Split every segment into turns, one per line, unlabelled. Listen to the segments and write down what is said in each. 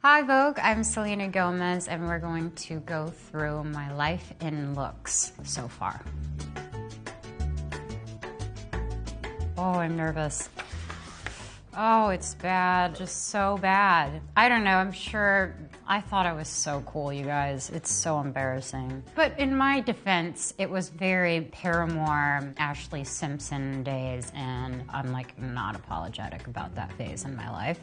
Hi Vogue, I'm Selena Gomez and we're going to go through my life in looks so far. Oh, I'm nervous. Oh, it's bad, just so bad. I don't know, I'm sure, I thought I was so cool, you guys. It's so embarrassing. But in my defense, it was very Paramore, Ashley Simpson days, and I'm like not apologetic about that phase in my life.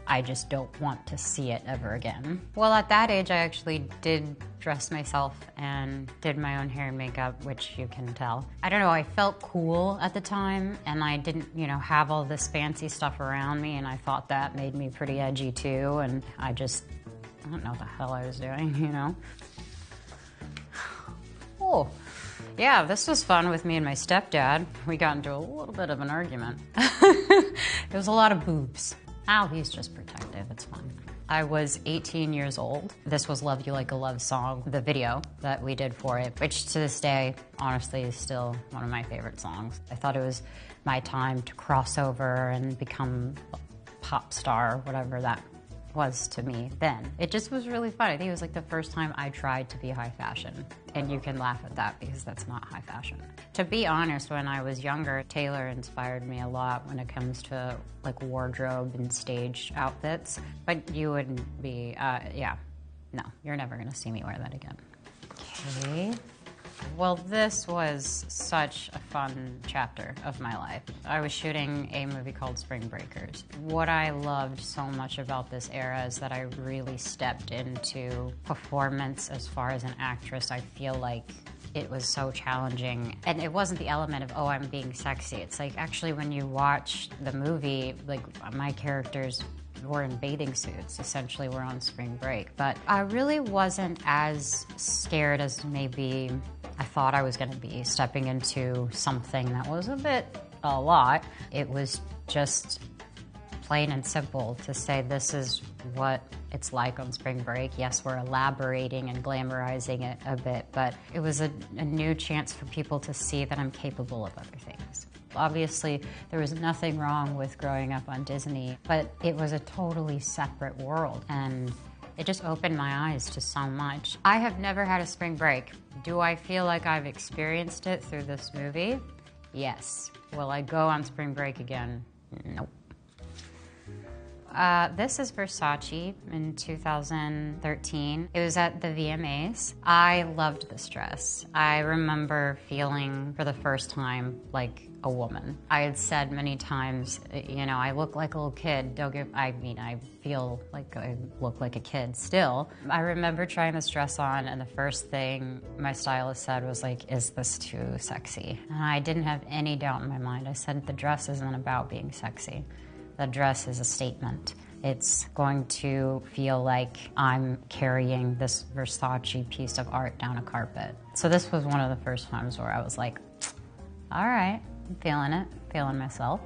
I just don't want to see it ever again. Well, at that age, I actually did dress myself and did my own hair and makeup, which you can tell. I don't know, I felt cool at the time, and I didn't, have all this fancy stuff around me, and I thought that made me pretty edgy too, and I don't know what the hell I was doing, Oh, yeah, this was fun with me and my stepdad. We got into a little bit of an argument. It was a lot of boobs. Oh, he's just protective, it's fine. I was 18 years old. This was Love You Like a Love Song, the video that we did for it, which to this day, honestly, is still one of my favorite songs. I thought it was my time to cross over and become a pop star, whatever that was to me then. It just was really fun. I think it was like the first time I tried to be high fashion. And you can laugh at that because that's not high fashion. To be honest, when I was younger, Taylor inspired me a lot when it comes to like wardrobe and stage outfits. But you wouldn't be, no, you're never gonna see me wear that again. Okay. Well, this was such a fun chapter of my life. I was shooting a movie called Spring Breakers. What I loved so much about this era is that I really stepped into performance as far as an actress. I feel like it was so challenging. And it wasn't the element of, oh, I'm being sexy. It's like, actually, when you watch the movie, like, my characters were in bathing suits. Essentially, we're on spring break. But I really wasn't as scared as maybe I thought I was gonna be, stepping into something that was a lot. It was just plain and simple to say this is what it's like on spring break. Yes, we're elaborating and glamorizing it a bit, but it was a new chance for people to see that I'm capable of other things. Obviously, there was nothing wrong with growing up on Disney, but it was a totally separate world, and it just opened my eyes to so much. I have never had a spring break. Do I feel like I've experienced it through this movie? Yes. Will I go on spring break again? Nope. This is Versace in 2013. It was at the VMAs. I loved this dress. I remember feeling for the first time like a woman. I had said many times, I look like a little kid. I feel like I look like a kid still. I remember trying this dress on, and the first thing my stylist said was like, is this too sexy? And I didn't have any doubt in my mind. I said, the dress isn't about being sexy. The dress is a statement. It's going to feel like I'm carrying this Versace piece of art down a carpet. So this was one of the first times where I was like, all right, I'm feeling it, feeling myself.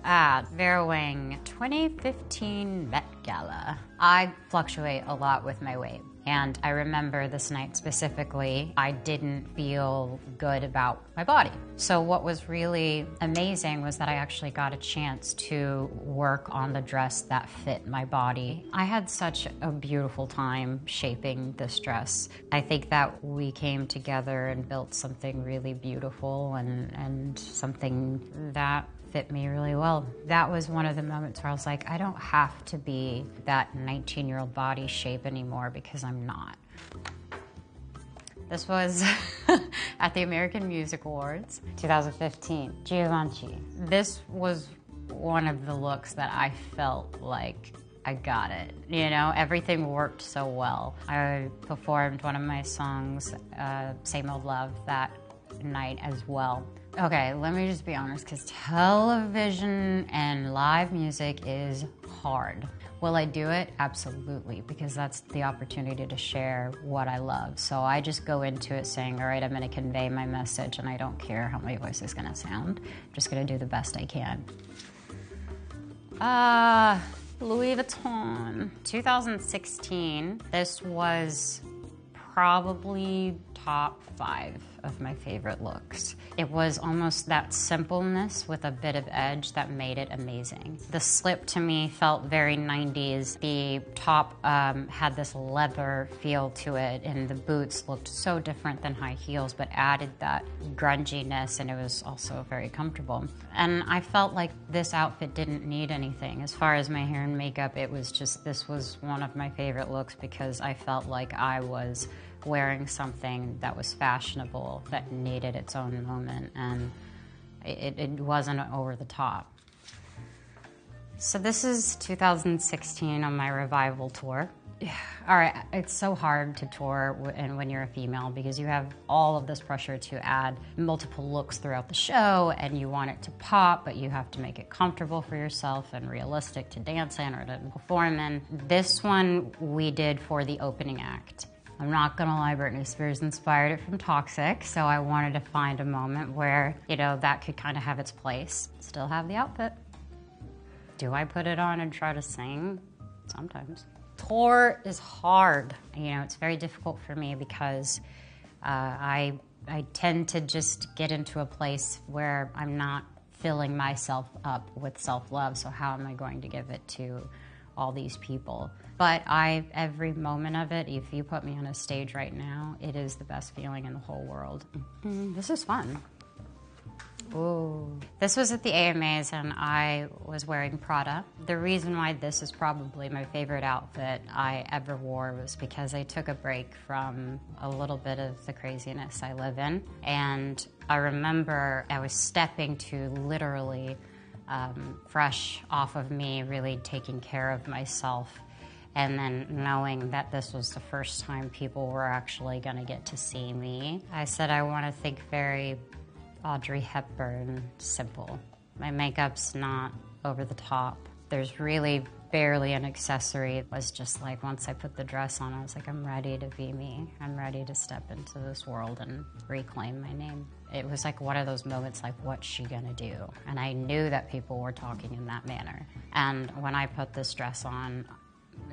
Vera Wang, 2015 Met Gala. I fluctuate a lot with my weight. And I remember this night specifically, I didn't feel good about my body. So what was really amazing was that I actually got a chance to work on the dress that fit my body. I had such a beautiful time shaping this dress. I think that we came together and built something really beautiful and something that fit me really well. That was one of the moments where I was like, I don't have to be that 19-year-old body shape anymore because I'm not. This was at the American Music Awards, 2015, Givenchy. This was one of the looks that I felt like I got it. Everything worked so well. I performed one of my songs, Same Old Love, that night as well. Okay, let me just be honest, because television and live music is hard. Will I do it? Absolutely, because that's the opportunity to share what I love. So I just go into it saying, all right, I'm gonna convey my message, and I don't care how my voice is gonna sound. I'm just gonna do the best I can. Louis Vuitton, 2016. This was probably top 5 of my favorite looks. It was almost that simpleness with a bit of edge that made it amazing. The slip to me felt very 90s. The top had this leather feel to it, and the boots looked so different than high heels, but added that grunginess, and it was also very comfortable. And I felt like this outfit didn't need anything. As far as my hair and makeup, it was just, this was one of my favorite looks because I felt like I was wearing something that was fashionable, that needed its own moment, and it wasn't over the top. So this is 2016 on my revival tour. All right, it's so hard to tour and when you're a female because you have all of this pressure to add multiple looks throughout the show, and you want it to pop, but you have to make it comfortable for yourself and realistic to dance in or to perform in. This one we did for the opening act. I'm not gonna lie, Britney Spears inspired it from Toxic, so I wanted to find a moment where, you know, that could kind of have its place. Still have the outfit. Do I put it on and try to sing? Sometimes. Tour is hard. You know, it's very difficult for me because I tend to just get into a place where I'm not filling myself up with self-love, so how am I going to give it to all these people? But every moment of it, if you put me on a stage right now, it is the best feeling in the whole world. This is fun. Ooh. This was at the AMAs and I was wearing Prada. The reason why this is probably my favorite outfit I ever wore was because I took a break from a little bit of the craziness I live in. And I remember I was stepping to literally fresh off of me, really taking care of myself. And then knowing that this was the first time people were actually gonna get to see me. I said I wanna think very Audrey Hepburn simple. My makeup's not over the top. There's really barely an accessory. It was just like once I put the dress on, I was like, I'm ready to be me. I'm ready to step into this world and reclaim my name. It was like one of those moments like, what's she gonna do? And I knew that people were talking in that manner. And when I put this dress on,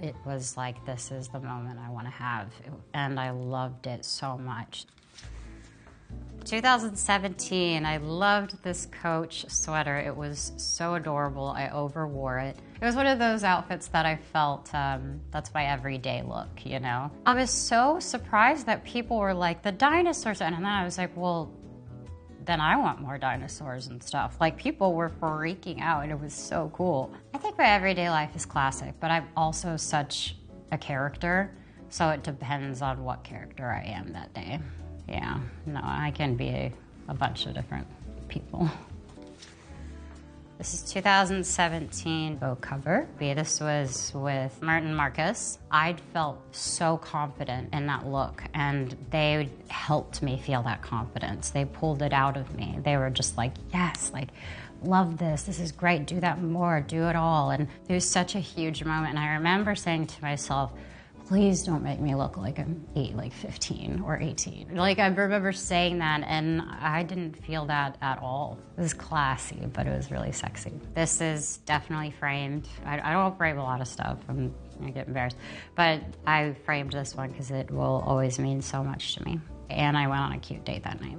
it was like, this is the moment I wanna have. And I loved it so much. 2017, I loved this Coach sweater. It was so adorable. I overwore it. It was one of those outfits that I felt, that's my everyday look, you know? I was so surprised that people were like, the dinosaurs, and then I was like, well, then I want more dinosaurs and stuff. Like, people were freaking out, and it was so cool. I think my everyday life is classic, but I'm also such a character, so it depends on what character I am that day. Yeah, no, I can be a bunch of different people. This is 2017 Vogue cover. This was with Martin Marcus. I felt so confident in that look, and they helped me feel that confidence. They pulled it out of me. They were just like, yes, like, love this. This is great. Do that more. Do it all. And it was such a huge moment. And I remember saying to myself, please don't make me look like I'm 15 or 18. Like, I remember saying that, and I didn't feel that at all. It was classy, but it was really sexy. This is definitely framed. I don't frame a lot of stuff. I'm gonna get embarrassed. But I framed this one because it will always mean so much to me. And I went on a cute date that night.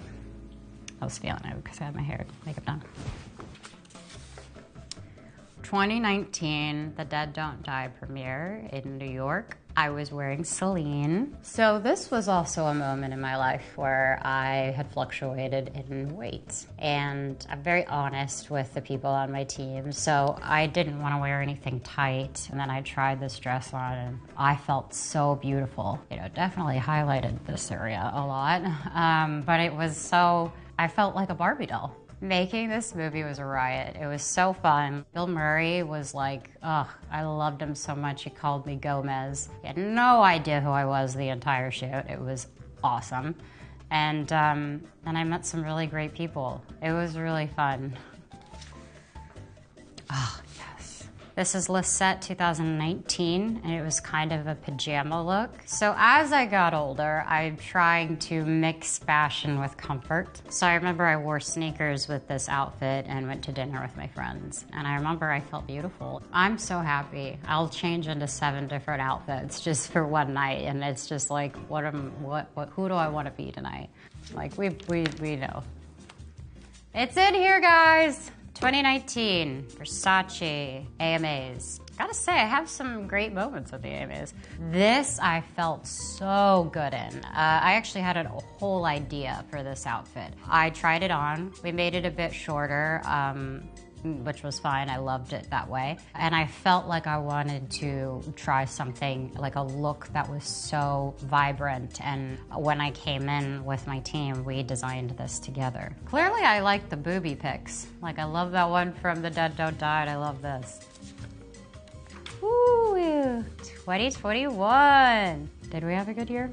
I was feeling it because I had my hair and makeup done. 2019, The Dead Don't Die premiere in New York. I was wearing Celine. So this was also a moment in my life where I had fluctuated in weight. And I'm very honest with the people on my team, so I didn't want to wear anything tight. And then I tried this dress on and I felt so beautiful. You know, definitely highlighted this area a lot. But it was so, I felt like a Barbie doll. Making this movie was a riot. It was so fun. Bill Murray was like, ugh, I loved him so much. He called me Gomez. He had no idea who I was the entire shoot. It was awesome. And I met some really great people. It was really fun. Oh, yes. This is Lisette 2019, and it was kind of a pajama look. So as I got older, I'm trying to mix fashion with comfort. So I remember I wore sneakers with this outfit and went to dinner with my friends. And I remember I felt beautiful. I'm so happy. I'll change into 7 different outfits just for one night, and it's just like, who do I want to be tonight? Like, we know. It's in here, guys. 2019, Versace, AMAs. Gotta say, I have some great moments at the AMAs. This I felt so good in. I actually had a whole idea for this outfit. I tried it on. We made it a bit shorter, which was fine. I loved it that way. And I felt like I wanted to try something, like a look that was so vibrant. And when I came in with my team, we designed this together. Clearly, I like the booby pics. Like, I love that one from The Dead Don't Die, and I love this. Woo! 2021. Did we have a good year?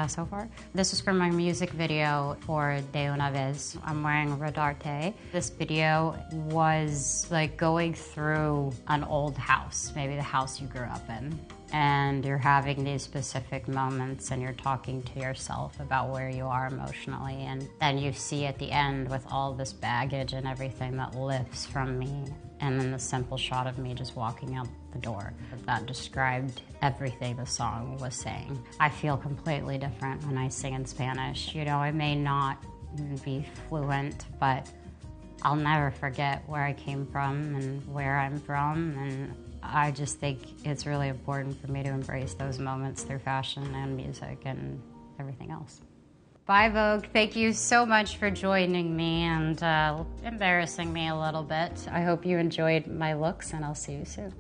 So far. This is from my music video for De Una Vez. I'm wearing Rodarte. This video was like going through an old house, maybe the house you grew up in, and you're having these specific moments and you're talking to yourself about where you are emotionally, and then you see at the end with all this baggage and everything that lifts from me, and then the simple shot of me just walking out the door. That described everything the song was saying. I feel completely different when I sing in Spanish. You know, I may not be fluent, but I'll never forget where I came from and where I'm from, and I just think it's really important for me to embrace those moments through fashion and music and everything else. Bye, Vogue. Thank you so much for joining me and embarrassing me a little bit. I hope you enjoyed my looks, and I'll see you soon.